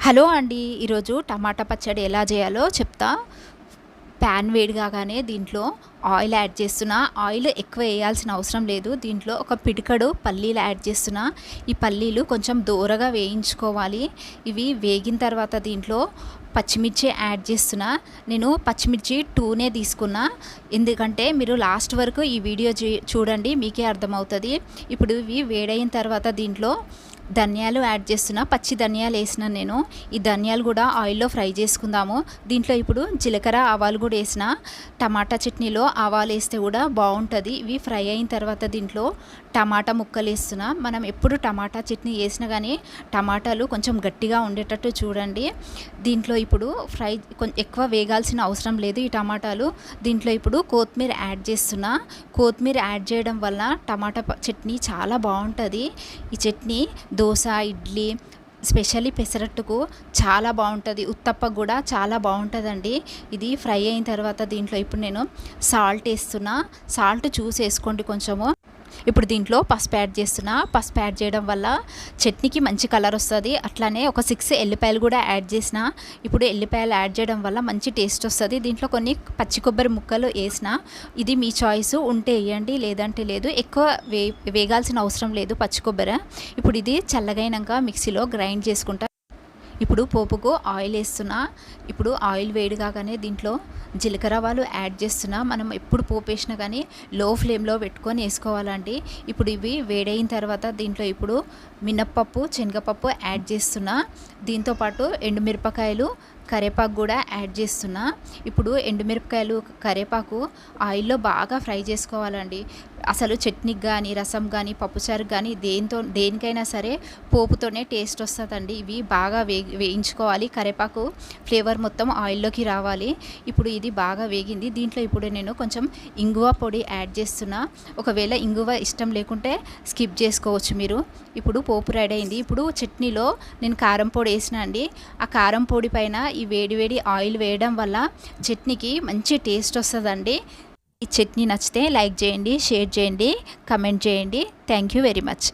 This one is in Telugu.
హలో అండి. ఈరోజు టమాటా పచ్చడి ఎలా చేయాలో చెప్తా. ప్యాన్ వేడి కాగానే దీంట్లో ఆయిల్ యాడ్ చేస్తున్నా. ఆయిల్ ఎక్కువ వేయాల్సిన అవసరం లేదు. దీంట్లో ఒక పిడికెడు పల్లీలు యాడ్ చేస్తున్నా. ఈ పల్లీలు కొంచెం దోరగా వేయించుకోవాలి. ఇవి వేగిన తర్వాత దీంట్లో పచ్చిమిర్చి యాడ్ చేస్తున్నా. నేను పచ్చిమిర్చి 2నే తీసుకున్నా. ఎందుకంటే మీరు లాస్ట్ వరకు ఈ వీడియో చూడండి, మీకే అర్థమవుతుంది. ఇప్పుడు ఇవి వేడైన తర్వాత దీంట్లో ధనియాలు యాడ్ చేస్తున్నా. పచ్చి ధనియాలు వేసిన నేను. ఈ ధనియాలు కూడా ఆయిల్లో ఫ్రై చేసుకుందాము. దీంట్లో ఇప్పుడు జీలకర్ర ఆవాలు కూడా వేసిన. టమాటా చట్నీలో ఆవాలు వేస్తే కూడా బాగుంటుంది. ఇవి ఫ్రై అయిన తర్వాత దీంట్లో టమాటా ముక్కలు వేస్తున్నా. మనం ఎప్పుడు టమాటా చట్నీ వేసినా కానీ టమాటాలు కొంచెం గట్టిగా ఉండేటట్టు చూడండి. దీంట్లో ఇప్పుడు ఎక్కువ వేగాల్సిన అవసరం లేదు ఈ టమాటాలు. దీంట్లో ఇప్పుడు కొత్తిమీర యాడ్ చేస్తున్నా. కొత్తిమీర యాడ్ చేయడం వల్ల టమాటా చట్నీ చాలా బాగుంటుంది. ఈ చట్నీ దోశ, ఇడ్లీ, స్పెషల్లీ పెసరట్టుకు చాలా బాగుంటుంది. ఉత్తప్పకు కూడా చాలా బాగుంటుందండి. ఇది ఫ్రై అయిన తర్వాత దీంట్లో ఇప్పుడు నేను సాల్ట్ వేస్తున్నా. సాల్ట్ చూసి వేసుకోండి కొంచెము. ఇప్పుడు దీంట్లో పసుపు యాడ్ చేస్తున్నా. పసుపు యాడ్ చేయడం వల్ల చట్నీకి మంచి కలర్ వస్తుంది. అట్లానే ఒక 6 ఎల్లిపాయలు కూడా యాడ్ చేసిన. ఇప్పుడు ఎల్లిపాయలు యాడ్ చేయడం వల్ల మంచి టేస్ట్ వస్తుంది. దీంట్లో కొన్ని పచ్చి కొబ్బరి ముక్కలు వేసిన. ఇది మీ చాయిస్, ఉంటే వేయండి లేదంటే లేదు. ఎక్కువ వేగాల్సిన అవసరం లేదు పచ్చి కొబ్బరి. ఇప్పుడు ఇది చల్లగైనాక మిక్సీలో గ్రైండ్ చేసుకుంటా. ఇప్పుడు పోపుకు ఆయిల్ వేస్తున్నా. ఇప్పుడు ఆయిల్ వేడి కాగానే దీంట్లో జీలకర్ర ఆవాలు యాడ్ చేస్తున్నా. మనం ఎప్పుడు పోపు వేసినా కానీ లో ఫ్లేమ్లో పెట్టుకొని వేసుకోవాలండి. ఇప్పుడు ఇవి వేడైన తర్వాత దీంట్లో ఇప్పుడు మినప్పప్పు, శనగపప్పు యాడ్ చేస్తున్నా. దీంతోపాటు ఎండుమిరపకాయలు, కరివేపాకు కూడా యాడ్ చేస్తున్నా. ఇప్పుడు ఎండుమిరపకాయలు, కరివేపాకు ఆయిల్లో బాగా ఫ్రై చేసుకోవాలండి. అసలు చట్నీకి కానీ, రసం కానీ, పప్పుచారుకి కానీ దేనికైనా సరే పోపుతోనే టేస్ట్ వస్తుందండి. ఇవి బాగా వేయించుకోవాలి. కరివేపాకు ఫ్లేవర్ మొత్తం ఆయిల్లోకి రావాలి. ఇప్పుడు ఇది బాగా వేగింది. దీంట్లో ఇప్పుడు నేను కొంచెం ఇంగువ పొడి యాడ్ చేస్తున్నా. ఒకవేళ ఇంగువ ఇష్టం లేకుంటే స్కిప్ చేసుకోవచ్చు మీరు. ఇప్పుడు పోపు రెడీ అయింది. ఇప్పుడు చట్నీలో నేను కారం పొడి వేసిన అండి. ఆ కారం పొడి పైన ఈ వేడివేడి ఆయిల్ వేయడం వల్ల చట్నీకి మంచి టేస్ట్ వస్తుందండి. ఈ చట్నీ నచ్చితే లైక్ చేయండి, షేర్ చేయండి, కమెంట్ చేయండి. Thank you very much.